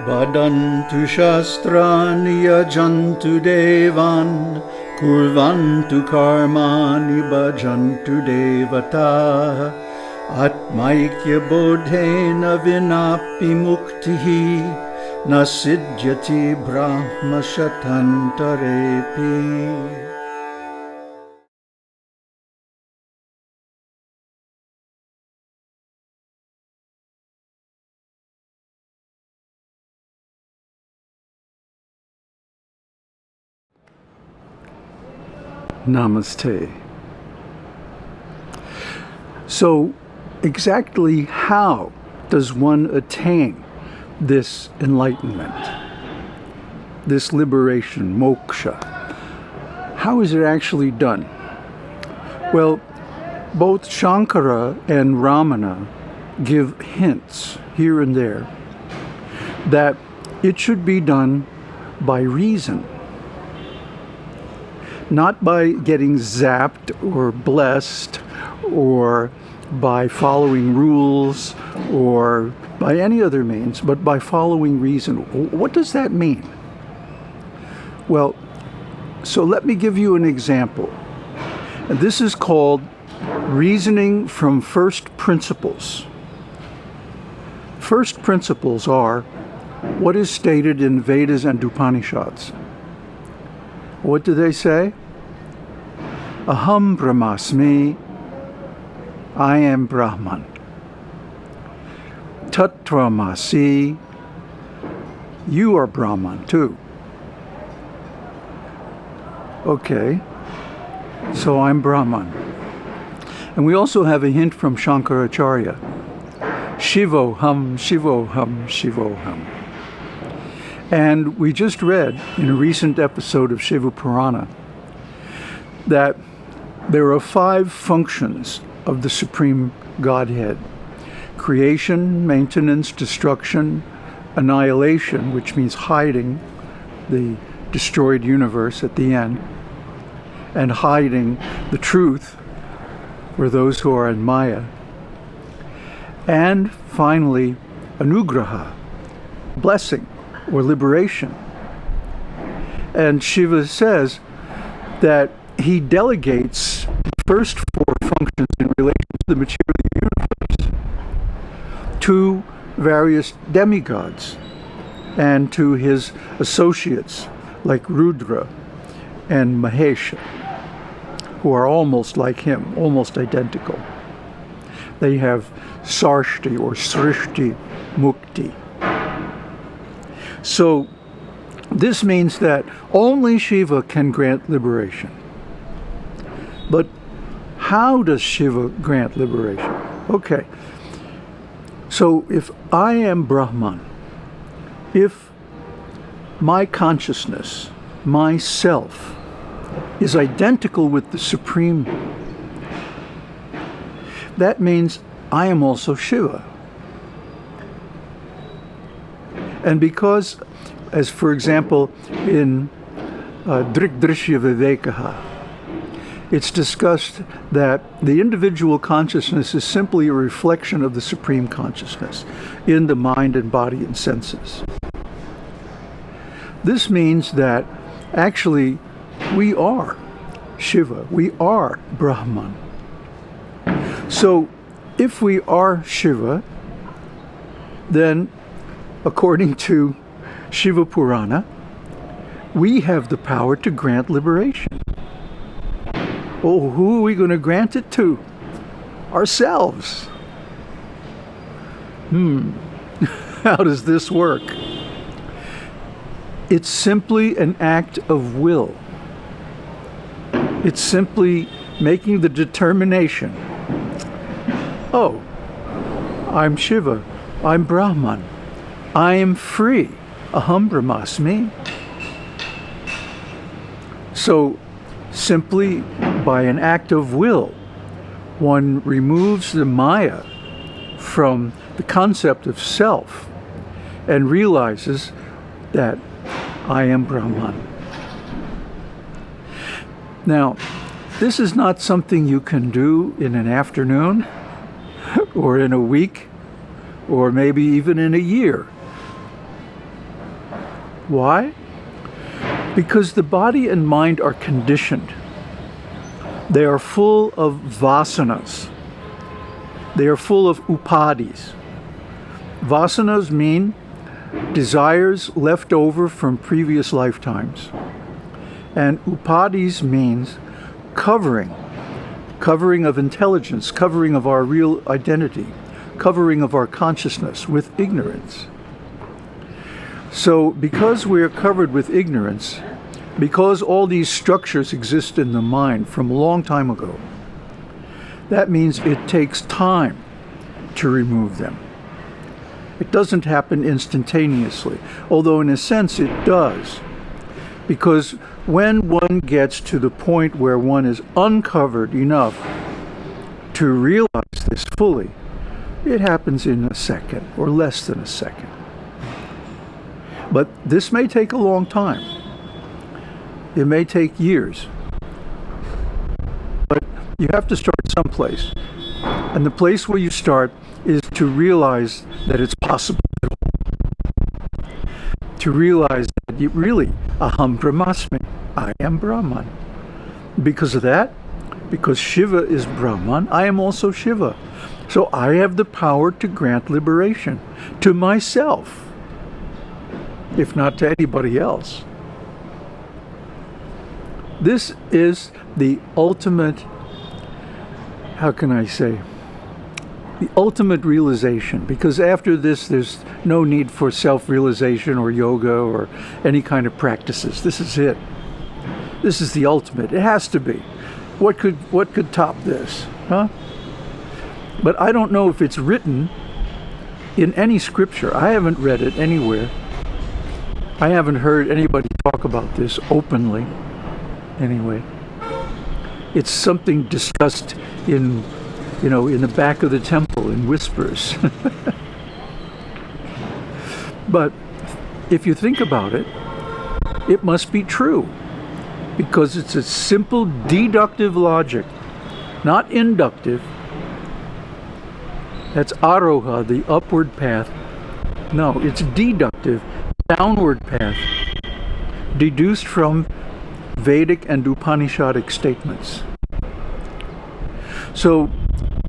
Vadantu shastrani yajantu devan kurvantu karmani bhajantu devata atmaikya bodhena vinapi muktihi nasidyati brahma shatantarepi. Namaste. So, exactly how does one attain this enlightenment, this liberation, moksha? How is it actually done? Well, both Shankara and Ramana give hints here and there that it should be done by reason, not by getting zapped or blessed or by following rules or by any other means, but by following reason. What does that mean? Well, so let me give you an example. And this is called reasoning from first principles. First principles are what is stated in Vedas and Upanishads. What do they say? Aham brahmasmi, I am Brahman. Tattvamasi, you are Brahman too. Okay, so I'm Brahman. And we also have a hint from Shankaracharya. Shivoham, Shivoham, Shivoham. And we just read in a recent episode of Shiva Purana that there are 5 functions of the Supreme Godhead: creation, maintenance, destruction, annihilation, which means hiding the destroyed universe at the end, and hiding the truth for those who are in Maya. And finally, anugraha, blessing or liberation. And Shiva says that he delegates the first 4 functions in relation to the material universe to various demigods and to his associates like Rudra and Mahesha, who are almost like him, almost identical. They have sarshti or srishti mukti. So this means that only Shiva can grant liberation. But how does Shiva grant liberation? Okay, so if I am Brahman, if my consciousness, my self, is identical with the Supreme, that means I am also Shiva. And because, as for example, in Drikdrishya Vivekaha, it's discussed that the individual consciousness is simply a reflection of the Supreme Consciousness in the mind and body and senses. This means that actually we are Shiva, we are Brahman. So if we are Shiva, then according to Shiva Purana, we have the power to grant liberation. Oh, who are we going to grant it to? Ourselves. How does this work? It's simply an act of will. It's simply making the determination. Oh, I'm Shiva. I'm Brahman. I am free. Aham brahmasmi. So, simply by an act of will, one removes the Maya from the concept of self and realizes that I am Brahman. Now, this is not something you can do in an afternoon or in a week or maybe even in a year. Why? Because the body and mind are conditioned. They are full of vasanas. They are full of upadis. Vasanas mean desires left over from previous lifetimes. And upadis means covering of intelligence, covering of our real identity, covering of our consciousness with ignorance. So because we are covered with ignorance, because all these structures exist in the mind from a long time ago, that means it takes time to remove them. It doesn't happen instantaneously, although in a sense it does. Because when one gets to the point where one is uncovered enough to realize this fully, it happens in a second or less than a second. But this may take a long time. It may take years. But you have to start someplace. And the place where you start is to realize that it's possible at all. To realize that you really, aham brahmasmi, I am Brahman. Because of that, because Shiva is Brahman, I am also Shiva. So I have the power to grant liberation to myself, if not to anybody else. This is the ultimate, how can I say, the ultimate realization, because after this there's no need for self-realization or yoga or any kind of practices. This is it. This is the ultimate. It has to be. What could top this, huh? But I don't know if it's written in any scripture. I haven't read it anywhere. I haven't heard anybody talk about this openly, anyway. It's something discussed in the back of the temple in whispers. But if you think about it, it must be true, because it's a simple deductive logic, not inductive. That's aroha, the upward path. No, it's deductive, downward path, deduced from Vedic and Upanishadic statements. So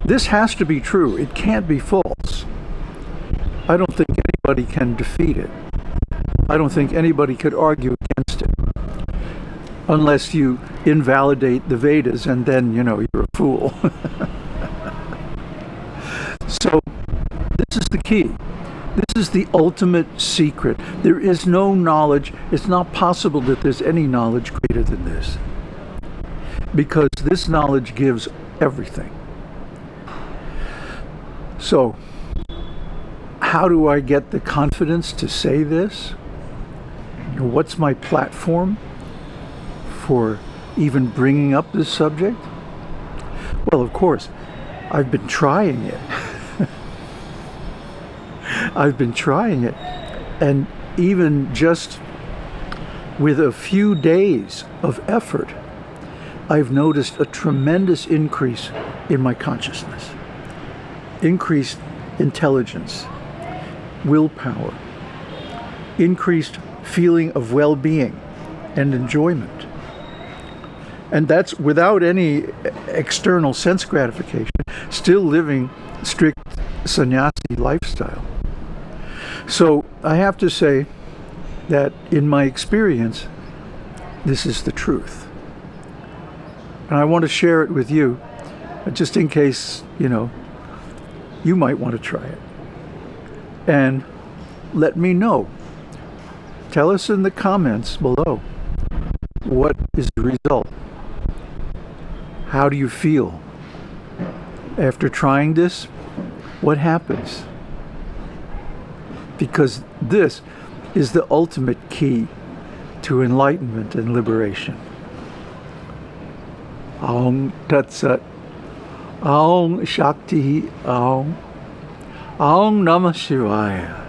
this has to be true. It can't be false. I don't think anybody can defeat it. I don't think anybody could argue against it, unless you invalidate the Vedas, and then, you're a fool. So this is the key. This is the ultimate secret. There is no knowledge. It's not possible that there's any knowledge greater than this, because this knowledge gives everything. So, how do I get the confidence to say this? What's my platform for even bringing up this subject? Well, of course, I've been trying it. I've been trying it, and even just with a few days of effort, I've noticed a tremendous increase in my consciousness, increased intelligence, willpower, increased feeling of well-being and enjoyment. And that's without any external sense gratification, still living strict sannyasi lifestyle. So I have to say that in my experience, this is the truth. And I want to share it with you, just in case, you might want to try it. And let me know. Tell us in the comments below, what is the result? How do you feel? After trying this, what happens? Because this is the ultimate key to enlightenment and liberation. Aum Tat Sat. Aum Shakti. Aum Namah Shivaya.